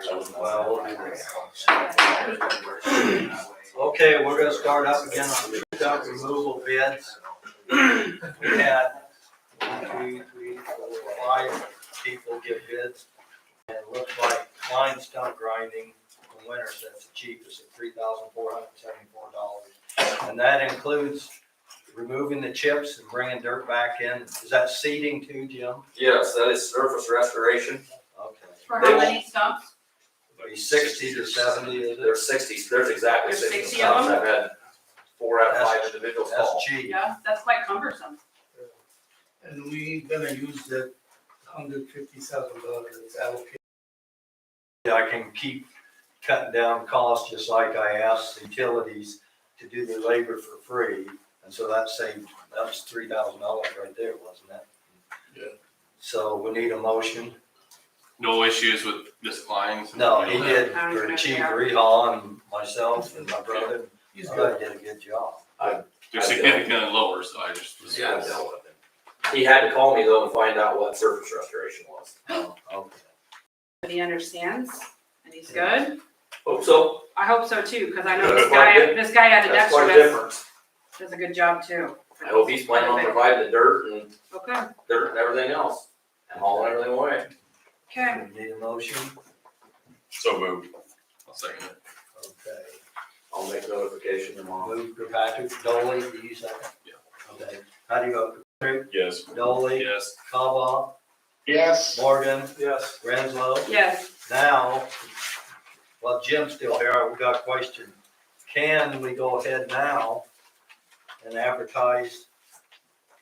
Well, we'll do this. Okay, we're gonna start up again on dump removal bids. We had 1, 2, 3, 4, 5 people give bids. And it looks like Klein stump grinding from Winters, that's the cheapest at $3,474. And that includes removing the chips and bringing dirt back in. Is that seeding too, Jim? Yes, that is surface restoration. Okay. For how many stumps? Maybe 60 to 70, is it? There's 60, there's exactly There's 60 60 of stumps. them? I've had 4 out of 5 individuals call. That's cheap. Yeah, that's quite cumbersome. And we gonna use that $150,000 that's allocated. I can keep cutting down costs just like I asked the utilities to do the labor for free. And so that was $3,000 right there, wasn't it? Yeah. So we need a motion. No issues with this Klein? No, he did for Chief Rehaw and myself and my brother. He's I good. did a good job. They're significantly lower, so I just was. Yeah, I dealt with him. He had to call me though and find out what surface restoration was. Oh, okay. He understands and he's good. Hope so. I hope so too, because I know That's this quite guy, good. this guy out of That's quite a Dexter difference. does a good job too. I hope he's planning on providing the dirt and Okay, everything else and hauling everything away. okay. We need a motion. So moved. I'll second it. Okay. I'll make notification tomorrow. Move for Patrick. Dolly, do you second? Yeah. Okay. How do you vote? Patrick? Yes. Dolly? Yes. Kava? Yes. Morgan? Yes. Renslow? Yes, Now, well, Jim's still here, we got a question. Can we go ahead now and advertise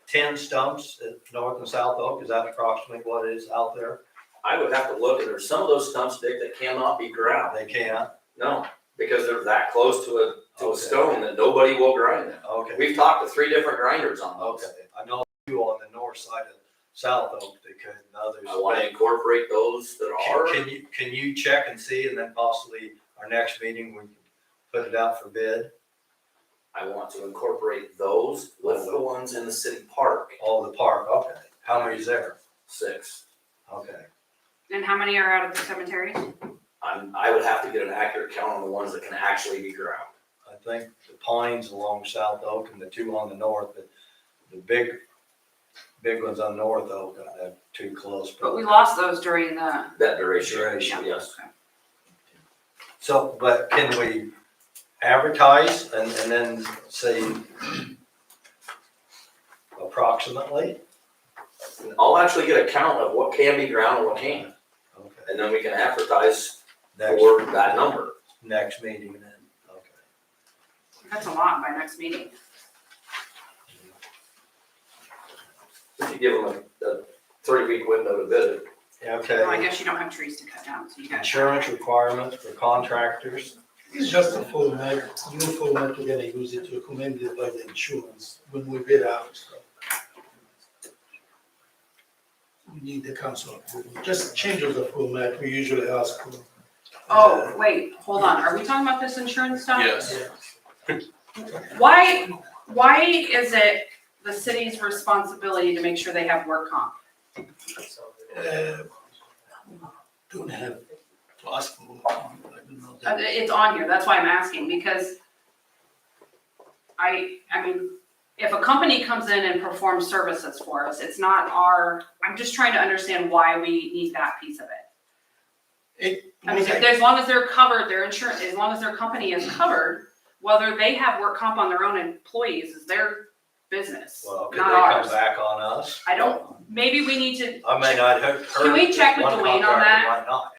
10 stumps at North and South Oak? Is that approximately what is out there? I would have to look, and there's some of those stumps, Dick, that cannot be ground. They can't? No, because they're that close to a Okay. stone that nobody will grind them. Okay, We've talked to 3 different grinders on those. okay. I know you on the north side of South Oak, they could, and others. I want to incorporate those that are. Can you check and see, and then possibly our next meeting, we can put it out for bid? I want to incorporate those with the ones in the city park. Oh, the park, okay. How many's there? 6. Okay. and how many are out of the cemetery? I would have to get an accurate count on the ones that can actually be ground. I think the pines along South Oak and the 2 on the north, but the big ones on North Oak, they're too close. But we lost those during the. That duration, Duration. yes. Okay. So, but can we advertise and then say approximately? I'll actually get a count of what can be ground and what can't, Okay. and then we can advertise Next, for that number. next meeting then, okay. That's a lot by next meeting. If you give them a 3-week window to bid it. Okay. Well, I guess you don't have trees to cut down, so you got. Insurance requirements for contractors. It's just a format, new format, we're gonna use it recommended by the insurance when we bid out. So we need the council approval, just change of the format, we usually ask for. Oh, wait, hold on. Are we talking about this insurance stuff? Yes. Why is it the city's responsibility to make sure they have work comp? Don't have to ask for, I don't know. that. It's on here, that's why I'm asking, because I mean, if a company comes in and performs services for us, it's not I'm just trying to understand why we need that piece of it. I mean, as long as they're covered, their insurance, as long as their company is covered, whether they have work comp on their own employees is their business, Well, could not they come ours. back on us? I don't, maybe we need to. I may not have heard. Can we check with one Dwayne on contractor that? Might not.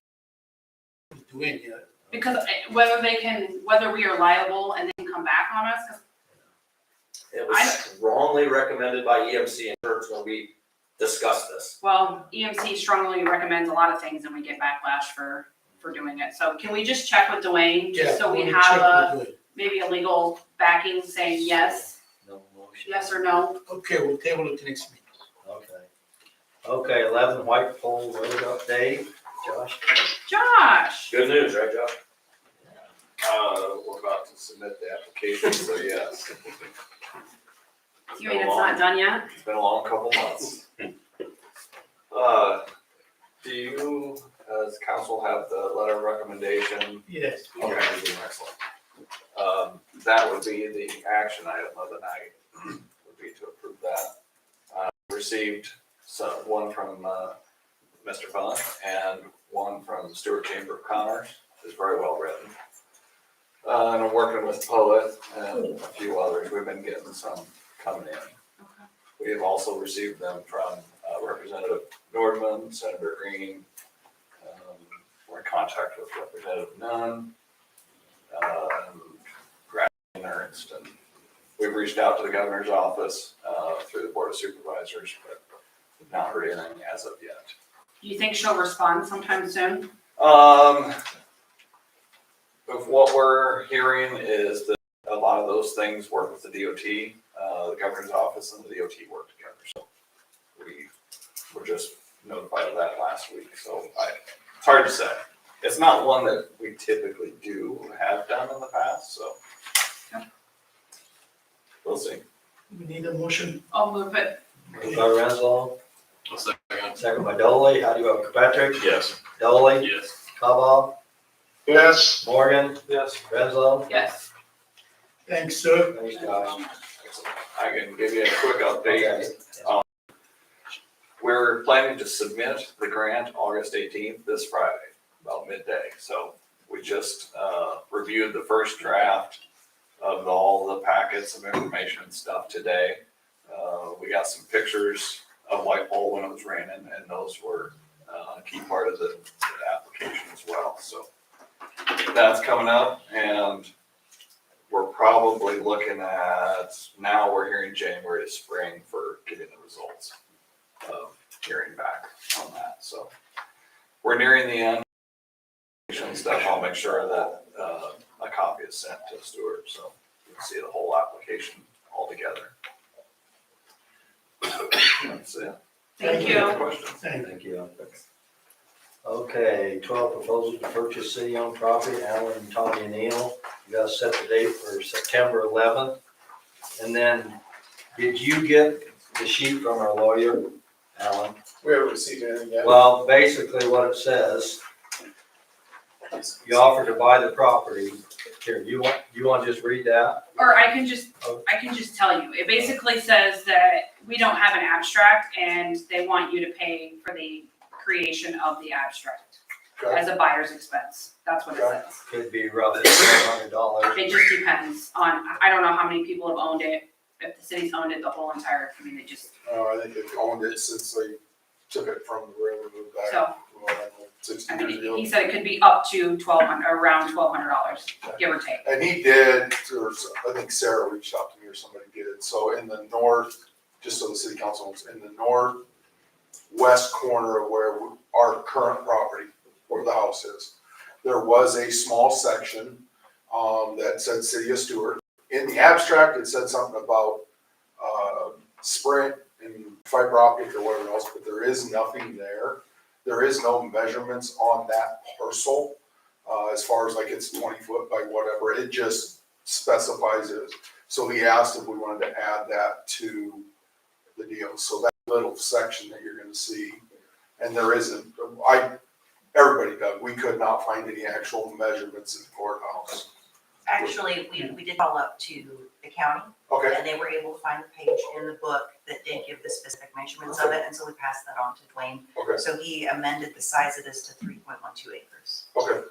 Dwayne, yeah. Because whether we are liable and they can come back on us, 'cause It was strongly recommended by EMC Insurance when we discussed this. well, EMC strongly recommends a lot of things and we get backlash for doing it. So can we just check with Dwayne, Yeah, just so we we'll have check with Dwayne. maybe a legal backing saying yes, No motion. yes or no? Okay, we'll table it next meeting. Okay. Okay, 11 White Pole Road update, Josh. Josh, Good news, right, Josh? We're about to submit the application, so yes. you mean it's not done yet? It's been a long couple months. Do you Does council have the letter of recommendation? Yes. Okay, excellent. That would be the action item of the night, would be to approve that. Received one from Mr. Bunn and one from the Stuart Chamber of Commerce. It's very well written. And I'm working with Poet and a few others. We've been getting some coming in. Okay. We have also received them from Representative Nordman, Senator Green. We're in contact with Representative Nunn, and Ernst, and we've reached out to the governor's office through the board of supervisors, but we've not heard anything as of yet. Do you think she'll respond sometime soon? Of what we're hearing is that a lot of those things work with the DOT, the governor's office and the DOT work together. So we were just notified of that last week. So it's hard to say. It's not one that we typically do or have done in the past. So we'll see. We need a motion. I'll move it. Moved by Renzo, I'll second. second by Dolly. How do you vote, Kirkpatrick? Yes. Dolly? Yes. Kavah? Yes. Morgan? Yes. Renzo? Yes. Thanks, sir. Thanks, Josh. I can give you a quick update. Okay. We're planning to submit the grant August 18th, this Friday, about midday. So we just reviewed the first draft of all the packets of information and stuff today. We got some pictures of light pole when it was raining, and those were a key part of the application as well. So that's coming up, and we're probably looking at, now we're hearing January to spring for getting the results of hearing back on that. So we're nearing the end and stuff. I'll make sure that a copy is sent to Stuart, so you can see the whole application all together. That's it. Thank you. you. Questions? Thank you. Okay, 12 proposals to purchase city-owned property, Alan and Tanya Neal. You gotta set the date for September 11th. And then, did you get the sheet from our lawyer, Alan? We haven't received anything yet. Well, basically what it says, you offer to buy the property. Here, you want to just read that? Or I can just tell you. It basically says that we don't have an abstract and they want you to pay for the creation of the abstract as a buyer's expense. That's what it says. Could be roughly $100. It just depends on, I don't know how many people have owned it. If the city's owned it the whole entire, I mean, it just, I think they've owned it since they took it from the railroad back, so, well, 60 I years mean, ago. he said it could be up to around $1,200, give or take. And he did, or I think Sarah reached out to me or somebody did, so in the north, just so the city council knows, in the northwest corner of where our current property, where the house is, there was a small section that said City of Stuart. In the abstract, it said something about Sprint and fiber optic or whatever else, but there is nothing there. There is no measurements on that parcel as far as like it's 20 foot by whatever. It just specifies it. So he asked if we wanted to add that to the deal. So that little section that you're going to see, and there isn't. Everybody does. We could not find any actual measurements in the courthouse. Actually, we did follow up to the county, Okay. and they were able to find the page in the book that did give the specific measurements of it, and so we passed that on to Dwayne. Okay. So he amended the size of this to 3.12 acres. Okay.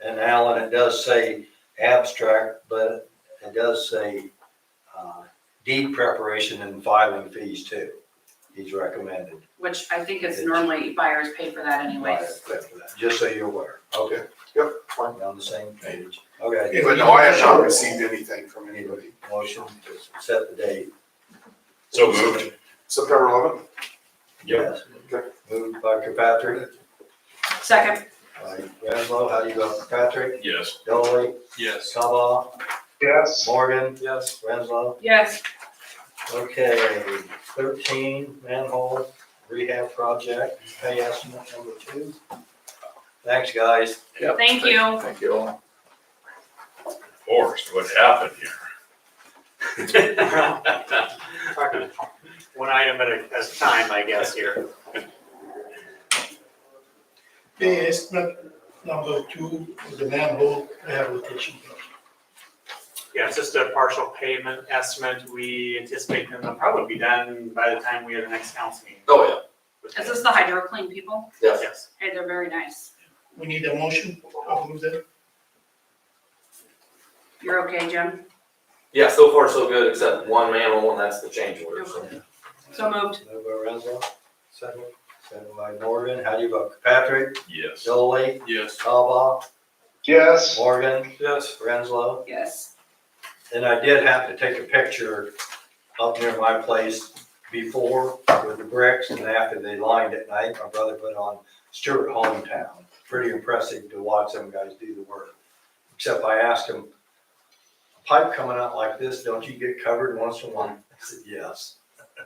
And Alan, it does say abstract, but it does say deed preparation and filing fees too. He's recommended. Which I think is normally buyers pay for that anyways. Just so you're aware. Okay. Yep. Fine. We're on the same page. Okay. But no, I have not received anything from anybody. Motion to set the date. So moved. September 11th. Yes. Okay. Moved by Kirkpatrick. Second, By Renzo, how do you vote, Kirkpatrick? Yes. Dolly? Yes. Kavah? Yes. Morgan? Yes. Renzo? yes, Okay, 13 manhole rehab project, pay estimate number 2. Thanks, guys. Yep. Thank you. Thank you all. Forrest, what happened here? One item at a time, I guess, here. Pay estimate number 2 for the manhole rehabilitation. Yeah, it's just a partial payment estimate. We anticipate them to probably be done by the time we have the next council meeting. Oh, Is this the hydroclean people? yeah, yes. Yes. Hey, they're very nice. We need a motion to approve that. You're okay, Jim? Yeah, so far so good, except one manhole, and that's the change order, so. So moved. Moved by Renzo, second by Morgan, how do you vote? Patrick, Yes. Dolly, Yes. Cobal, Yes. Morgan, Yes. Renslow. Yes. And I did have to take a picture up near my place before with the bricks and after they lined it. And I think my brother put on Stuart hometown. Pretty impressive to watch them guys do the work. Except I asked him, a pipe coming out like this, don't you get covered once in a while? I said, yes,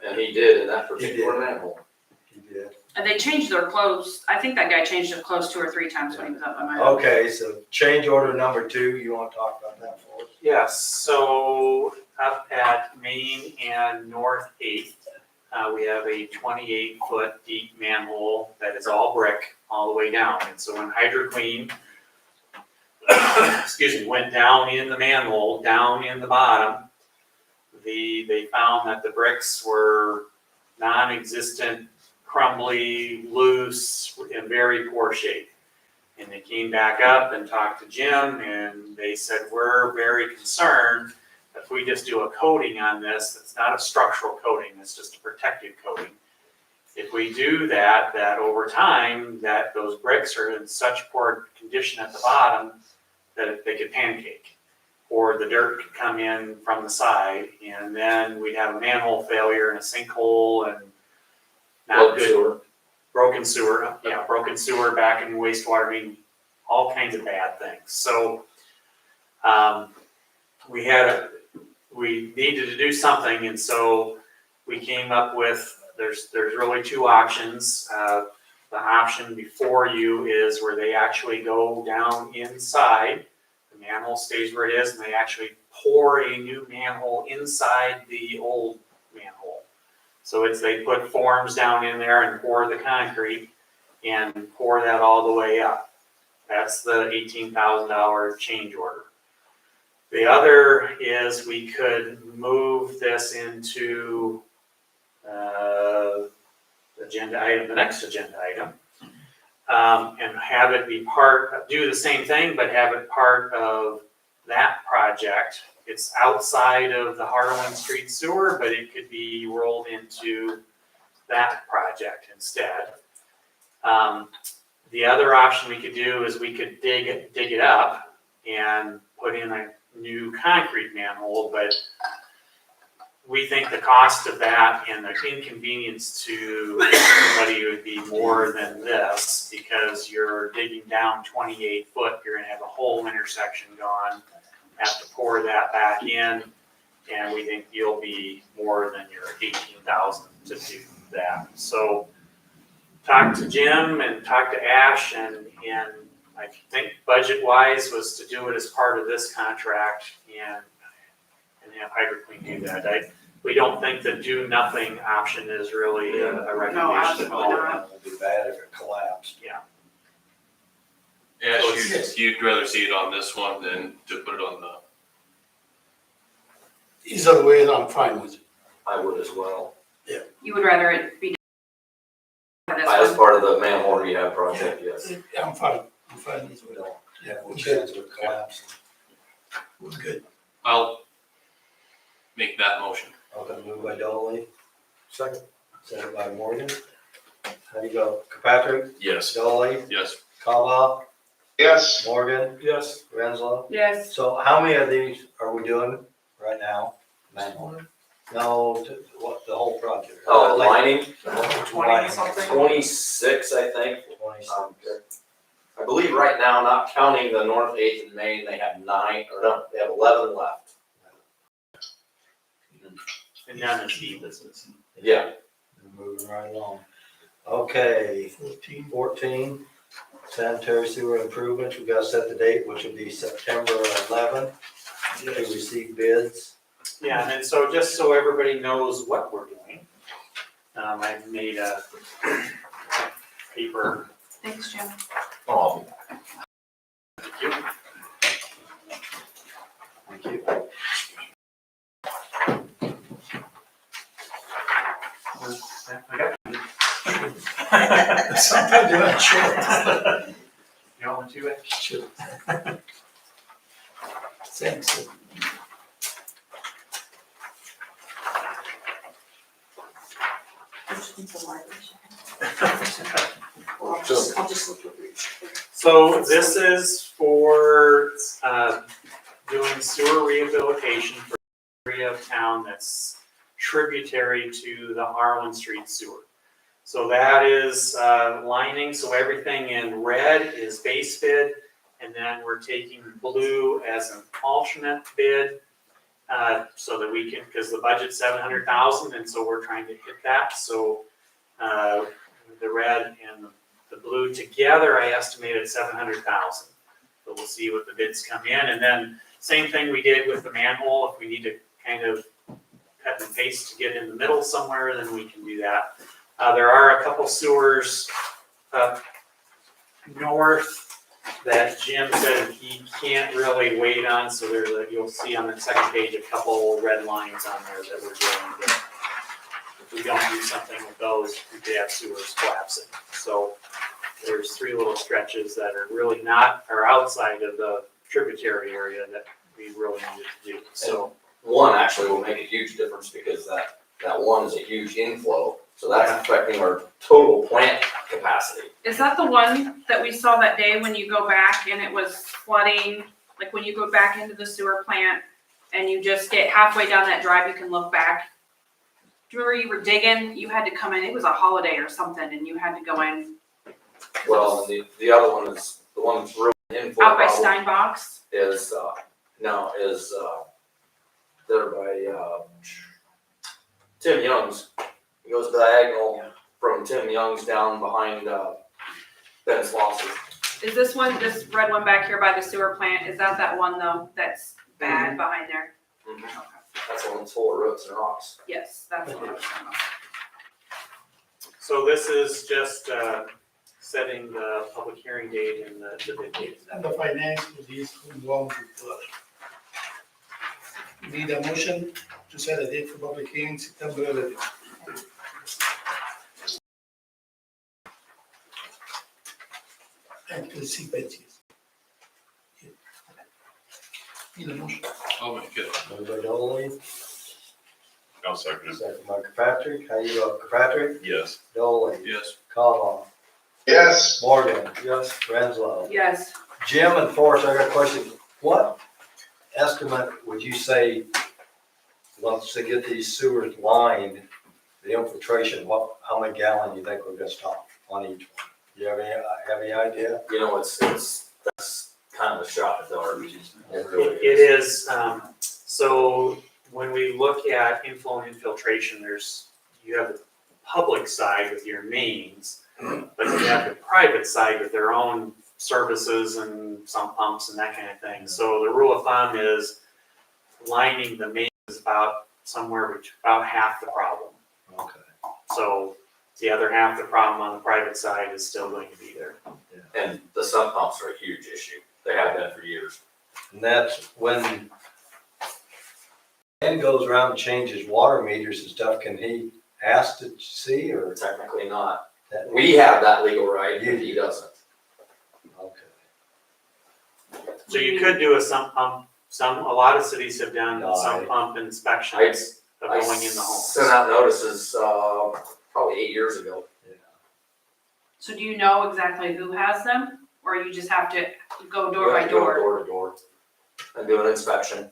And he did in that particular manhole. he did. And they changed their clothes. I think that guy changed his clothes 2 or 3 times when he was up by my house. Okay, so change order number 2, you want to talk about that for us? Yes, so up at Main and North 8th, we have a 28-foot deep manhole that is all brick all the way down. And so when HydroClean, went down in the manhole, down in the bottom, they found that the bricks were non-existent, crumbly, loose, in very poor shape. And they came back up and talked to Jim, and they said, we're very concerned if we just do a coating on this, it's not a structural coating, it's just a protective coating. If we do that, that over time, that those bricks are in such poor condition at the bottom that they could pancake, or the dirt could come in from the side, and then we'd have a manhole failure and a sinkhole and not good. Broken sewer back in wastewater, I mean, all kinds of bad things. So, we needed to do something, and so we came up with, there's really 2 options. The option before you is where they actually go down inside, the manhole stays where it is, and they actually pour a new manhole inside the old manhole. So they put forms down in there and pour the concrete and pour that all the way up. That's the $18,000 change order. The other is we could move this into the next agenda item, and have it be do the same thing, but have it part of that project. It's outside of the Harlan Street sewer, but it could be rolled into that project instead. The other option we could do is we could dig it up and put in a new concrete manhole, but we think the cost of that and the inconvenience to everybody would be more than this, because you're digging down 28 foot, you're gonna have a whole intersection gone, have to pour that back in, and we think you'll be more than your 18,000 to do that. So talk to Jim and talk to Ash, and I think budget-wise was to do it as part of this contract and have HydroClean do that. We don't think the do-nothing option is really a recommendation at all. It would be bad if it collapsed. Yeah, Yes. you'd rather see it on this one than to put it on the. Either way, I'm fine with it. I would as well. You would rather it be done by this As one? part of the manhole rehab project, yes. I'm fine with We it. don't Yeah, have we're a good, chance of it collapsing. we're good. I'll make that motion. Okay, moved by Dolly. Second by Morgan. How do you go? Patrick, Yes. Dolly, Yes. Kava, Yes. Morgan, Yes. Renslow. Yes. So how many of these are we doing right now? Manhole? No, what, the whole project? Oh, lining, 20 something? 26, I think. 26. I believe right now, not counting the North 8th and Main, they have 11 left. And none is e-business. Yeah. We're moving right along. Okay, 14, sanitary sewer improvements. We gotta set the date, which will be September 11th, to receive bids. Yeah, and then so just so everybody knows what we're doing, I've made a paper Thanks, Jim. Oh, Thank you. Sometimes you're not sure. You want to, Sure. Thanks. So this is for, doing sewer rehabilitation for an area of town that's tributary to the Harlan Street sewer. So that is, lining, so everything in red is base bid, and then we're taking blue as an alternate bid. So that we can, because the budget's 700,000, and so we're trying to hit that, so, the red and the blue together, I estimated 700,000. But we'll see what the bids come in, and then same thing we did with the manhole, if we need to kind of cut and paste to get in the middle somewhere, then we can do that. There are a couple sewers up north that Jim said he can't really wait on, so there's a, you'll see on the second page, a couple red lines on there that we're dealing with. If we don't do something with those, we could have sewers collapsing. So there's 3 little stretches that are really not, are outside of the tributary area that we really needed to do. So one actually will make a huge difference because that one is a huge inflow, so that's affecting our total plant capacity. Is that the one that we saw that day when you go back and it was flooding? Like when you go back into the sewer plant and you just get halfway down that drive, you can look back. Do you remember you were digging? You had to come in, it was a holiday or something, and you had to go in. Well, and the other one is, the one that's really inflow Out by problem Steinbach's? is, there by, Tim Young's. It goes diagonal from Tim Young's down behind, Ben's Losses. Is this one, this red one back here by the sewer plant, is that one though, that's bad behind there? Mhm. That's the one that's full of roots and rocks. Yes, that's what I was talking about. So this is just, setting the public hearing date and the bid date. And the finance for these wrong with need a motion to set a date for public hearing September 11th. And to see pages. Need a motion. I'll make it. Moved by Dolly, I'll second it. second by Kirkpatrick. How you vote, Kirkpatrick? Yes. Dolly, Yes. Cobal, Yes. Morgan. Yes. Renslow. Yes, Jim and Forrest, I got a question. What estimate would you say, once they get these sewers lined, the infiltration, how many gallon you think we're gonna stop on each one? You have any idea? You know, that's kind of a shot at the dark. It really It is. is, so when we look at inflow and infiltration, you have the public side with your mains, but you have the private side with their own services and sump pumps and that kind of thing. So the rule of thumb is lining the mains is about about half the problem. Okay. So the other half the problem on the private side is still going to be there. And the sump pumps are a huge issue. They have been for years. And that's when Ben goes around and changes water meters and stuff, can he ask to see or? Technically not. That- We have that legal right, but he doesn't. Okay. So you could do a sump pump, a lot of cities have done No, sump pump inspections of I going in the homes. sent out notices, probably 8 years ago. so do you know exactly who has them, or you just have to go door You by have to go door? Door to door and do an inspection.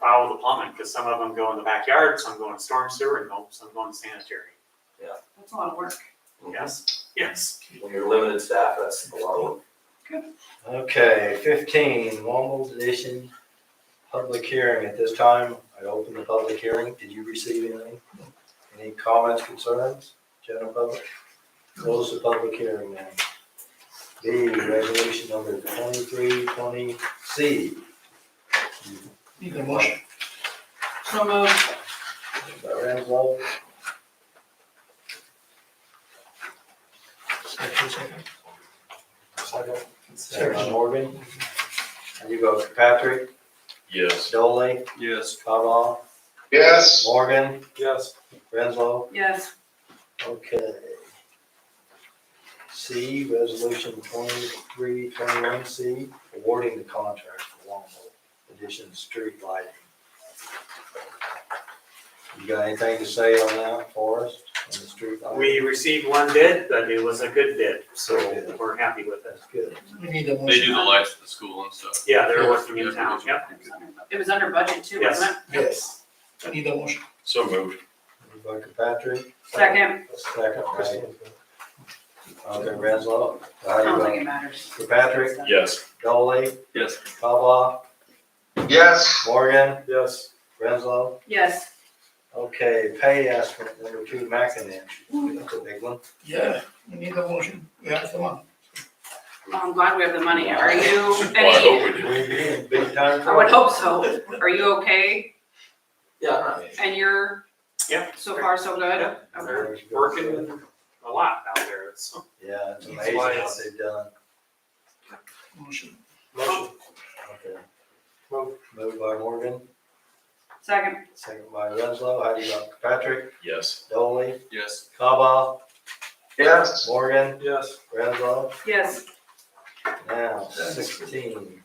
Follow the plumbing, because some of them go in the backyard, some go in storm sewer, and some go in sanitary. That's a lot of work. Yes, yes. When you're limited staff, that's a lot of work. Okay, 15, normal edition, public hearing. At this time, I open the public hearing. Did you receive anything? Any comments, concerns, general public? Close the public hearing now. B, resolution number 2320C. Need a motion. So moved. By Renslow, Second. Second by Morgan. How do you vote? Patrick, Yes. Dolly, Yes. Kavah, Yes. Morgan, Yes. Renslow. Yes, Okay. C, resolution 2321C, awarding the contract for Longbow addition street lighting. You got anything to say on that for us, on the street lighting? We received one bid, but it was a good bid, so Good. we're happy with it. That's good. We need a They motion. do the lights at the school and stuff. Yeah, they're working in town, yep. it was under budget too, Yes. wasn't Yes, I need a motion. So moved. Moved by Kirkpatrick, it? Second, second by, okay, Renslow. How I do you don't think vote? it matters. Yes. Dolly, Yes. Kavah, Yes. Morgan, Yes. Renslow. Yes, Okay, pay estimate number 2, McIntosh. That's a big one. Yeah, we need a motion. We have the one. well, I'm glad we have the money. Are you, Well, I any, hope we do. We be in big time I trouble. would hope so. Are you okay? Yeah. And you're Yep. so far so good? Yep. Okay. Working a lot out there, it's. Yeah, it's That's amazing why what it's- they've done. Motion. Okay. Moved by Morgan, Second, second by Renslow. How do you vote? Patrick, Yes. Dolly, Yes. Kavah, Yes. Morgan, Yes. Renslow. yes, Now, 16.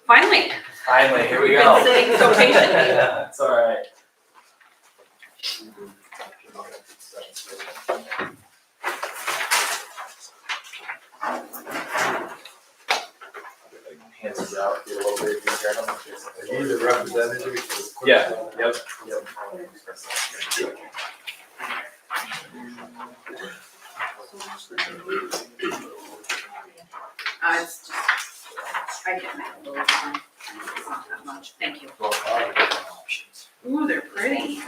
finally, Finally, here we we've go. been sitting so patiently. Yeah, it's all right. Hands these out, get a little bit easier. Are you the representative for? Yeah, yep, yep. It's just, I can't make a little time. It's not that much, thank you. Ooh, they're pretty.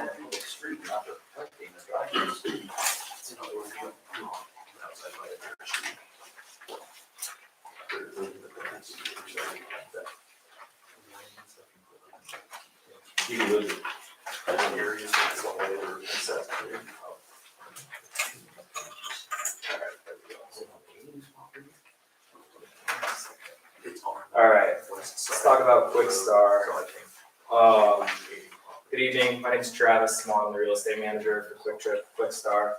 All right, let's talk about Quick Star. Good evening, my name is Travis Small, I'm the real estate manager for Quick Star.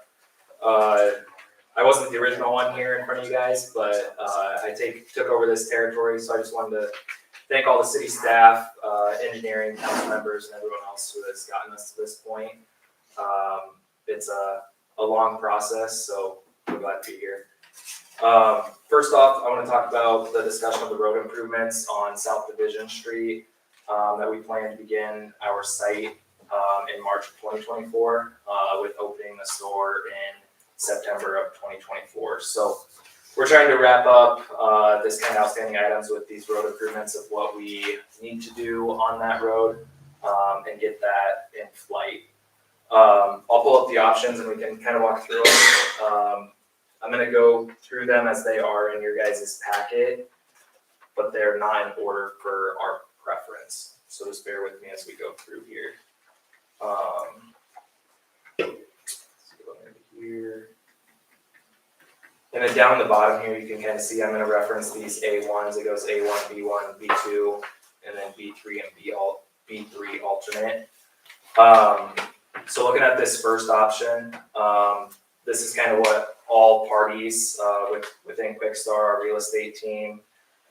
I wasn't the original one here in front of you guys, but I took over this territory, so I just wanted to thank all the city staff, engineering, council members, and everyone else who has gotten us to this point. It's a long process, so I'm glad to be here. First off, I want to talk about the discussion of the road improvements on South Division Street that we plan to begin our site in March of 2024 with opening the store in September of 2024. So we're trying to wrap up this kind of outstanding items with these road improvements of what we need to do on that road and get that in flight. I'll pull up the options and we can kind of walk through them. I'm gonna go through them as they are in your guys' packet, but they're not in order for our preference. So just bear with me as we go through here. Let's go over here. And then down the bottom here, you can kind of see I'm gonna reference these A1s. It goes A1, B1, B2, and then B3 and B3 alternate. So looking at this first option, this is kind of what all parties within Quickstar, our real estate team,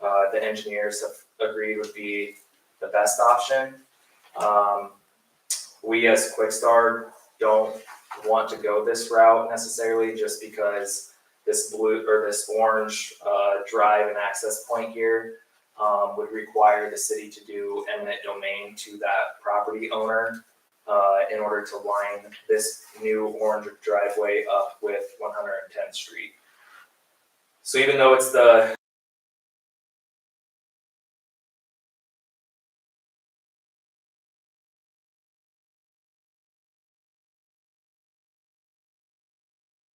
the engineers have agreed would be the best option. We as Quickstar don't want to go this route necessarily just because this blue or this orange drive and access point here would require the city to do eminent domain to that property owner in order to line this new orange driveway up with 110th Street. So even though it's the